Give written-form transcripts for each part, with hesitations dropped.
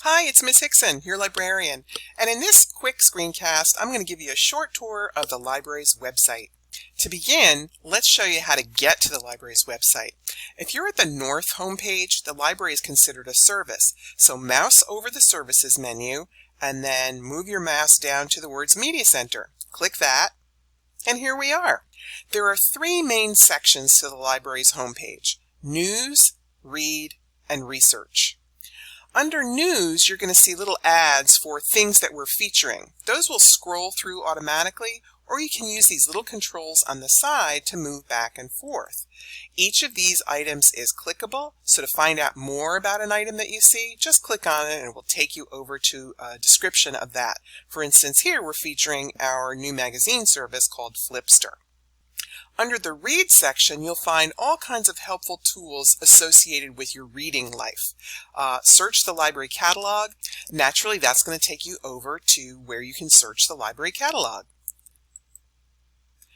Hi, it's Miss Hickson, your librarian, and in this quick screencast, I'm going to give you a short tour of the library's website. To begin, let's show you how to get to the library's website. If you're at the North homepage, the library is considered a service, so mouse over the Services menu and then move your mouse down to the words Media Center. Click that, and here we are. There are three main sections to the library's homepage: News, Read, and Research. Under News, you're going to see little ads for things that we're featuring. Those will scroll through automatically, or you can use these little controls on the side to move back and forth. Each of these items is clickable, so to find out more about an item that you see, just click on it and it will take you over to a description of that. For instance, here we're featuring our new magazine service called Flipster. Under the Read section, you'll find all kinds of helpful tools associated with your reading life. Search the library catalog. Naturally, that's going to take you over to where you can search the library catalog.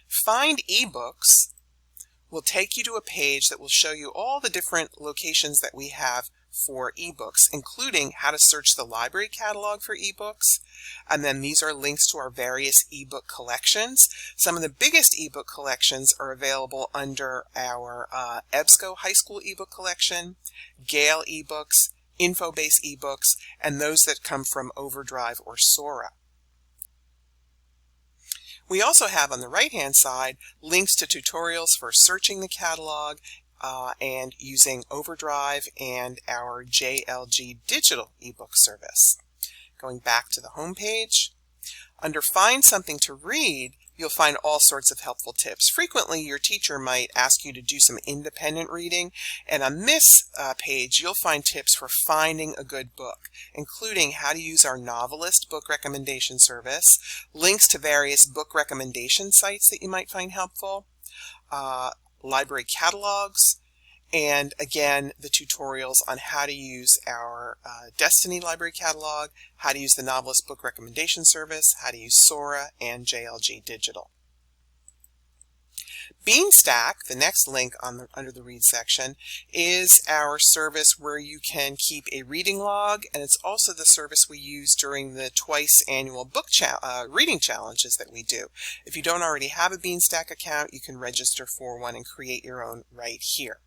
Find eBooks will take you to a page that will show you all the different locations that we have for ebooks, including how to search the library catalog for ebooks. And then these are links to our various ebook collections. Some of the biggest ebook collections are available under our EBSCO High School ebook collection, Gale ebooks, Infobase ebooks, and those that come from Overdrive or Sora. We also have on the right-hand side links to tutorials for searching the catalog and using Overdrive and our JLG digital ebook service. Going back to the home page, under Find Something to Read, you'll find all sorts of helpful tips. Frequently, your teacher might ask you to do some independent reading, and on this page, you'll find tips for finding a good book, including how to use our Novelist book recommendation service, links to various book recommendation sites that you might find helpful, library catalogs, and again, the tutorials on how to use our Destiny library catalog, how to use the Novelist book recommendation service, how to use Sora and JLG Digital. Beanstack, the next link under the Read section, is our service where you can keep a reading log, and it's also the service we use during the twice annual reading challenges that we do. If you don't already have a Beanstack account, you can register for one and create your own right here.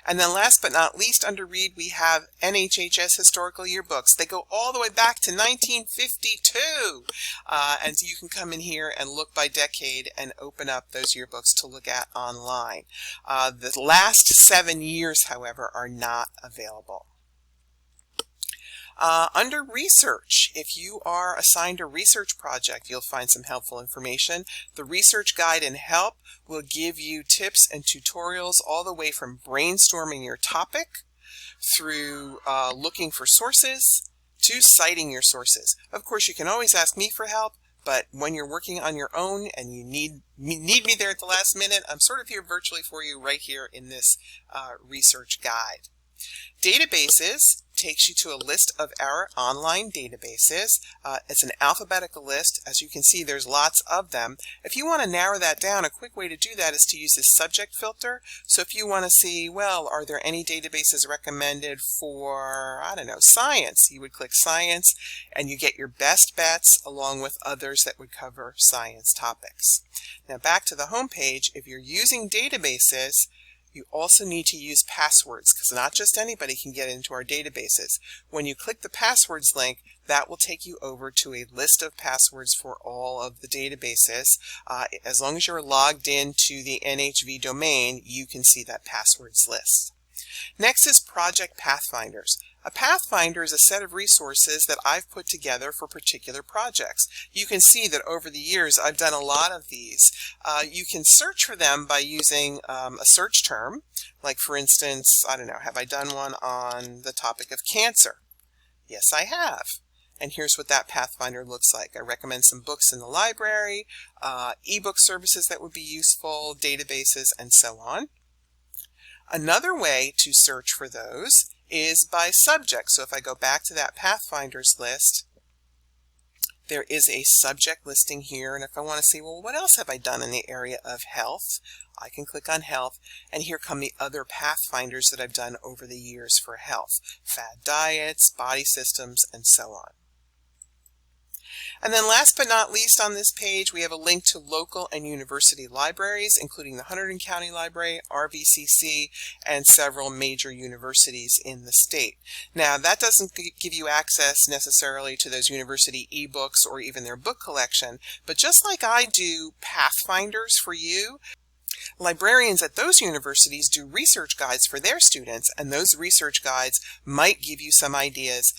And then last but not least, under Read, we have NHHS historical yearbooks. They go all the way back to 1952. And so you can come in here and look by decade and open up those yearbooks to look at online. The last 7 years, however, are not available. Under Research, if you are assigned a research project, you'll find some helpful information. The Research Guide and Help will give you tips and tutorials all the way from brainstorming your topic through looking for sources to citing your sources. Of course, you can always ask me for help, but when you're working on your own and you need me there at the last minute, I'm sort of here virtually for you right here in this Research Guide. Databases takes you to a list of our online databases. It's an alphabetical list. As you can see, there's lots of them. If you want to narrow that down, a quick way to do that is to use this subject filter. So if you want to see, well, are there any databases recommended for, I don't know, science? You would click Science, and you get your best bets along with others that would cover science topics. Now back to the home page, if you're using databases, you also need to use passwords, because not just anybody can get into our databases. When you click the passwords link, that will take you over to a list of passwords for all of the databases. As long as you're logged into the NHV domain, you can see that passwords list. Next is Project Pathfinders. A Pathfinder is a set of resources that I've put together for particular projects. You can see that over the years I've done a lot of these. You can search for them by using a search term, like for instance, I don't know, have I done one on the topic of cancer? Yes, I have. And here's what that Pathfinder looks like. I recommend some books in the library, ebook services that would be useful, databases, and so on. Another way to search for those is by subject. So if I go back to that Pathfinders list, There is a subject listing here, and if I want to see, well, what else have I done in the area of health? I can click on health, and here come the other pathfinders that I've done over the years for health: fad diets, body systems, and so on. And then last but not least on this page, we have a link to local and university libraries, including the Hunterdon County Library, RVCC, and several major universities in the state. Now, that doesn't give you access necessarily to those university ebooks or even their book collection, but just like I do pathfinders for you, librarians at those universities do research guides for their students, and those research guides might give you some ideas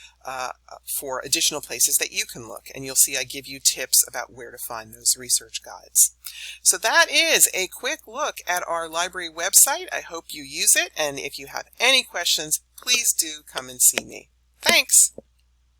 for additional places that you can look. And you'll see I give you tips about where to find those research guides. So that is a quick look at our library website. I hope you use it, and if you have any questions, please do come and see me. Thanks!